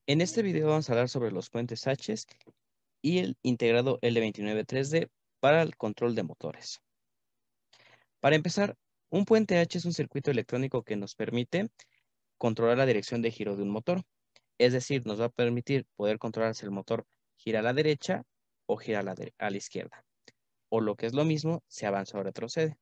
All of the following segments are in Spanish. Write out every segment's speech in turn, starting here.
En este video vamos a hablar sobre los puentes H y el integrado L29 3D para el control de motores. Para empezar, un puente H es un circuito electrónico que nos permite controlar la dirección de giro de un motor. Es decir, nos va a permitir poder controlar si el motor gira a la derecha o gira a la izquierda. O lo que es lo mismo, si avanza o retrocede.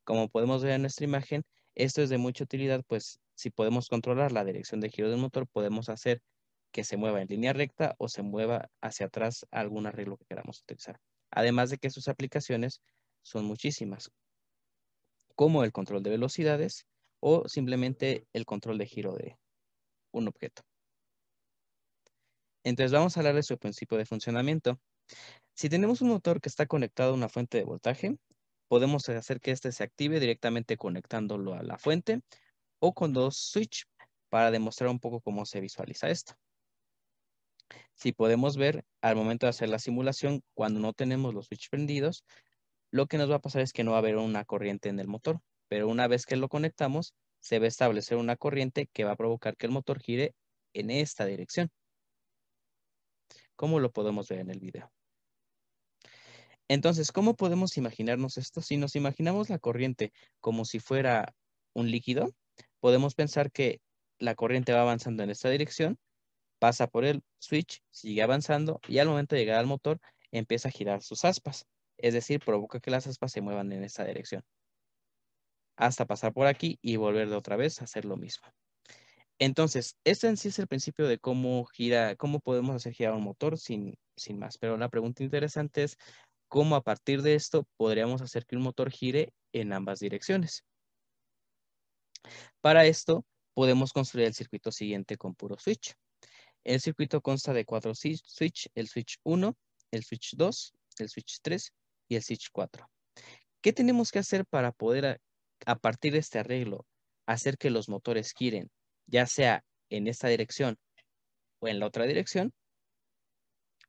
Como podemos ver en nuestra imagen, esto es de mucha utilidad, pues si podemos controlar la dirección de giro del motor, podemos hacer que se mueva en línea recta o se mueva hacia atrás a algún arreglo que queramos utilizar. Además de que sus aplicaciones son muchísimas, como el control de velocidades o simplemente el control de giro de un objeto. Entonces vamos a hablar de su principio de funcionamiento. Si tenemos un motor que está conectado a una fuente de voltaje, podemos hacer que éste se active directamente conectándolo a la fuente o con dos switch para demostrar un poco cómo se visualiza esto. Si podemos ver, al momento de hacer la simulación, cuando no tenemos los switch prendidos, lo que nos va a pasar es que no va a haber una corriente en el motor, pero una vez que lo conectamos, se va a establecer una corriente que va a provocar que el motor gire en esta dirección, como lo podemos ver en el video. Entonces, ¿cómo podemos imaginarnos esto? Si nos imaginamos la corriente como si fuera un líquido, podemos pensar que la corriente va avanzando en esta dirección, pasa por el switch, sigue avanzando y al momento de llegar al motor empieza a girar sus aspas. Es decir, provoca que las aspas se muevan en esta dirección. Hasta pasar por aquí y volver de otra vez a hacer lo mismo. Entonces, este en sí es el principio de cómo gira, cómo podemos hacer girar un motor sin más. Pero la pregunta interesante es cómo a partir de esto podríamos hacer que un motor gire en ambas direcciones. Para esto, podemos construir el circuito siguiente con puro switch. El circuito consta de 4 switch, el switch 1, el switch 2, el switch 3 y el switch 4. ¿Qué tenemos que hacer para poder, a partir de este arreglo, hacer que los motores giren, ya sea en esta dirección o en la otra dirección?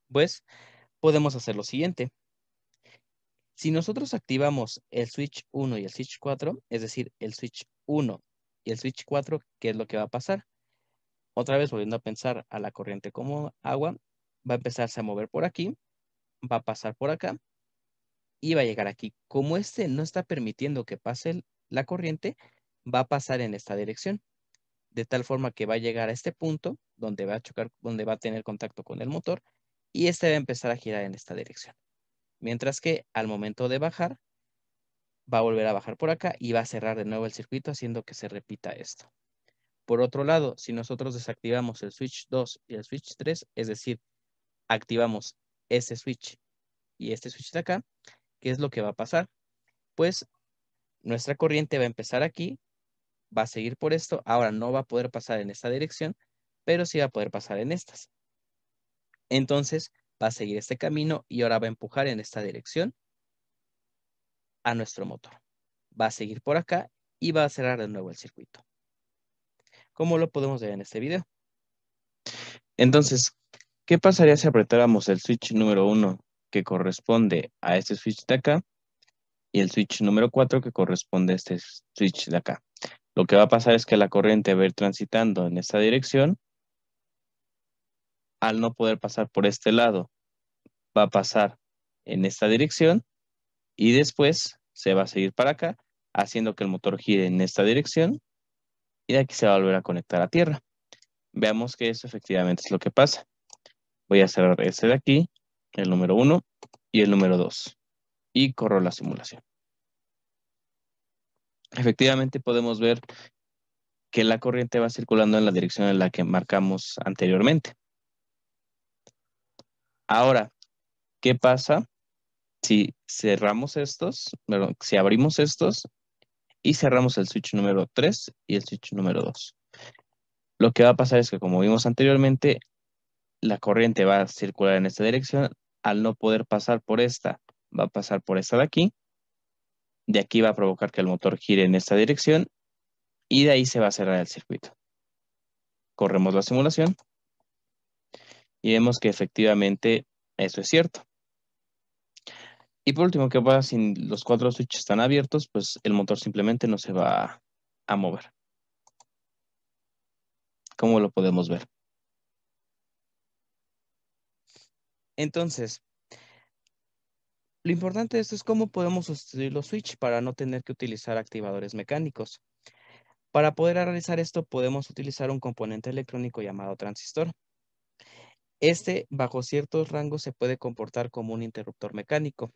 Pues podemos hacer lo siguiente. Si nosotros activamos el switch 1 y el switch 4, es decir, el switch 1 y el switch 4, ¿qué es lo que va a pasar? Otra vez volviendo a pensar a la corriente como agua, va a empezarse a mover por aquí, va a pasar por acá y va a llegar aquí. Como este no está permitiendo que pase la corriente, va a pasar en esta dirección, de tal forma que va a llegar a este punto donde va a chocar, donde va a tener contacto con el motor y este va a empezar a girar en esta dirección. Mientras que al momento de bajar, va a volver a bajar por acá y va a cerrar de nuevo el circuito haciendo que se repita esto. Por otro lado, si nosotros desactivamos el switch 2 y el switch 3, es decir, activamos este switch y este switch de acá, ¿qué es lo que va a pasar? Pues nuestra corriente va a empezar aquí, va a seguir por esto, ahora no va a poder pasar en esta dirección, pero sí va a poder pasar en estas. Entonces va a seguir este camino y ahora va a empujar en esta dirección a nuestro motor. Va a seguir por acá y va a cerrar de nuevo el circuito, como lo podemos ver en este video. Entonces, ¿qué pasaría si apretáramos el switch número 1 que corresponde a este switch de acá y el switch número 4 que corresponde a este switch de acá? Lo que va a pasar es que la corriente va a ir transitando en esta dirección. Al no poder pasar por este lado, va a pasar en esta dirección y después se va a seguir para acá, haciendo que el motor gire en esta dirección y de aquí se va a volver a conectar a tierra. Veamos que eso efectivamente es lo que pasa. Voy a cerrar este de aquí, el número 1 y el número 2 y corro la simulación. Efectivamente podemos ver que la corriente va circulando en la dirección en la que marcamos anteriormente. Ahora, ¿qué pasa si cerramos estos, perdón, si abrimos estos y cerramos el switch número 3 y el switch número 2? Lo que va a pasar es que, como vimos anteriormente, la corriente va a circular en esta dirección. Al no poder pasar por esta, va a pasar por esta de aquí. De aquí va a provocar que el motor gire en esta dirección y de ahí se va a cerrar el circuito. Corremos la simulación y vemos que efectivamente eso es cierto. Y por último, ¿qué pasa si los 4 switches están abiertos? Pues el motor simplemente no se va a mover. ¿Cómo lo podemos ver? Entonces, lo importante de esto es cómo podemos sustituir los switch para no tener que utilizar activadores mecánicos. Para poder realizar esto, podemos utilizar un componente electrónico llamado transistor. Este, bajo ciertos rangos, se puede comportar como un interruptor mecánico.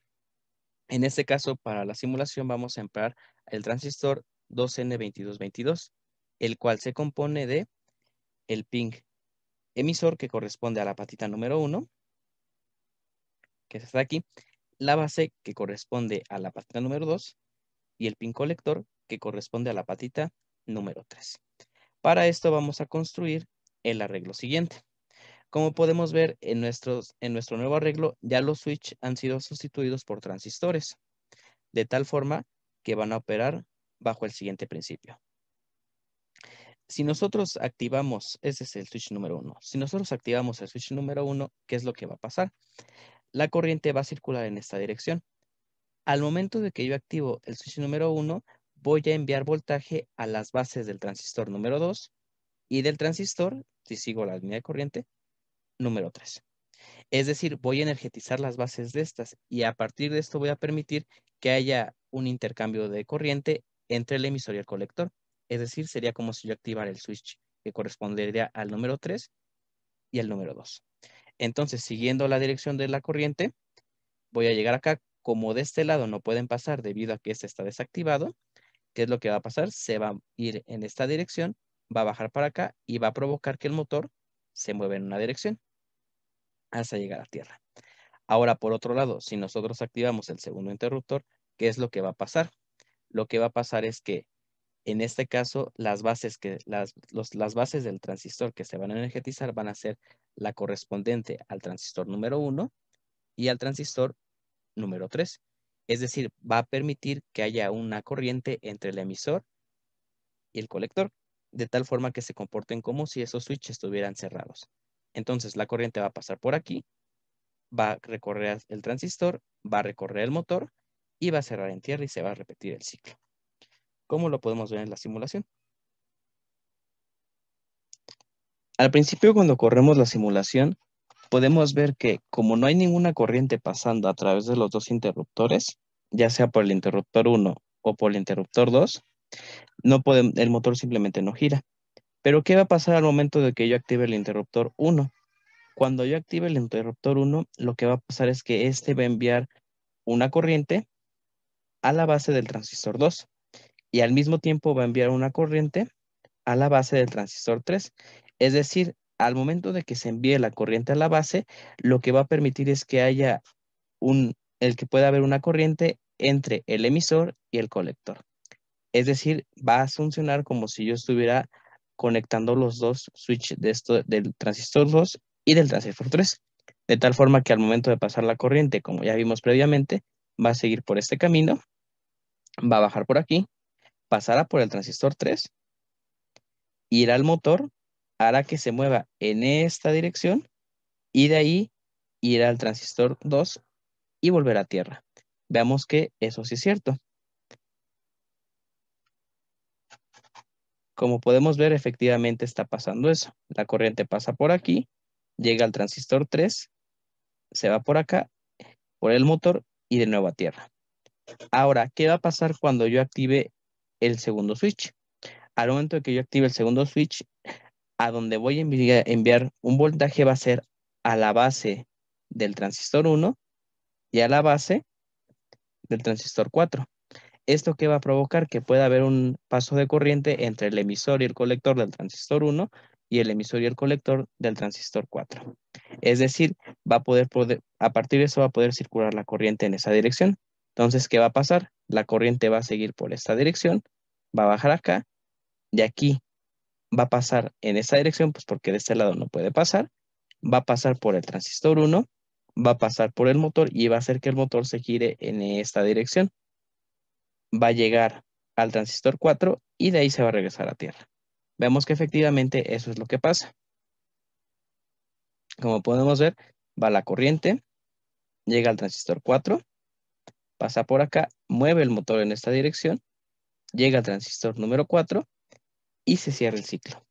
En este caso, para la simulación, vamos a emplear el transistor 2N2222, el cual se compone de el pin emisor, que corresponde a la patita número 1, que está aquí, la base, que corresponde a la patita número 2, y el pin colector, que corresponde a la patita número 3. Para esto vamos a construir el arreglo siguiente. Como podemos ver en nuestro nuevo arreglo, ya los switch han sido sustituidos por transistores, de tal forma que van a operar bajo el siguiente principio. Si nosotros activamos, ese es el switch número 1. Si nosotros activamos el switch número 1, ¿qué es lo que va a pasar? La corriente va a circular en esta dirección. Al momento de que yo activo el switch número 1, voy a enviar voltaje a las bases del transistor número 2 y del transistor, si sigo la línea de corriente, número 3. Es decir, voy a energetizar las bases de estas y a partir de esto voy a permitir que haya un intercambio de corriente entre el emisor y el colector. Es decir, sería como si yo activara el switch que correspondería al número 3 y al número 2. Entonces, siguiendo la dirección de la corriente, voy a llegar acá. Como de este lado no pueden pasar debido a que este está desactivado, ¿qué es lo que va a pasar? Se va a ir en esta dirección, va a bajar para acá y va a provocar que el motor se mueva en una dirección hasta llegar a tierra. Ahora, por otro lado, si nosotros activamos el segundo interruptor, ¿qué es lo que va a pasar? Lo que va a pasar es que, en este caso, las bases del transistor que se van a energetizar van a ser la correspondiente al transistor número 1 y al transistor número 3. Es decir, va a permitir que haya una corriente entre el emisor y el colector, de tal forma que se comporten como si esos switches estuvieran cerrados. Entonces, la corriente va a pasar por aquí, va a recorrer el transistor, va a recorrer el motor y va a cerrar en tierra y se va a repetir el ciclo. ¿Cómo lo podemos ver en la simulación? Al principio, cuando corremos la simulación, podemos ver que como no hay ninguna corriente pasando a través de los dos interruptores, ya sea por el interruptor 1 o por el interruptor 2, el motor simplemente no gira. Pero ¿qué va a pasar al momento de que yo active el interruptor 1? Cuando yo active el interruptor 1, lo que va a pasar es que este va a enviar una corriente a la base del transistor 2 y al mismo tiempo va a enviar una corriente a la base del transistor 3. Es decir, al momento de que se envíe la corriente a la base, lo que va a permitir es que haya el que pueda haber una corriente entre el emisor y el colector. Es decir, va a funcionar como si yo estuviera conectando los dos switches del transistor 2 y del transistor 3. De tal forma que al momento de pasar la corriente, como ya vimos previamente, va a seguir por este camino, va a bajar por aquí, pasará por el transistor 3, irá al motor, hará que se mueva en esta dirección y de ahí irá al transistor 2 y volverá a tierra. Veamos que eso sí es cierto. Como podemos ver, efectivamente está pasando eso. La corriente pasa por aquí, llega al transistor 3, se va por acá, por el motor y de nuevo a tierra. Ahora, ¿qué va a pasar cuando yo active el segundo switch? Al momento de que yo active el segundo switch, a donde voy a enviar un voltaje va a ser a la base del transistor 1 y a la base del transistor 4. ¿Esto qué va a provocar? Que pueda haber un paso de corriente entre el emisor y el colector del transistor 1 y el emisor y el colector del transistor 4. Es decir, a partir de eso va a poder circular la corriente en esa dirección. Entonces, ¿qué va a pasar? La corriente va a seguir por esta dirección, va a bajar acá, de aquí va a pasar en esta dirección, pues porque de este lado no puede pasar, va a pasar por el transistor 1, va a pasar por el motor y va a hacer que el motor se gire en esta dirección. Va a llegar al transistor 4 y de ahí se va a regresar a tierra. Vemos que efectivamente eso es lo que pasa. Como podemos ver, va la corriente, llega al transistor 4, pasa por acá, mueve el motor en esta dirección, llega al transistor número 4 y se cierra el ciclo.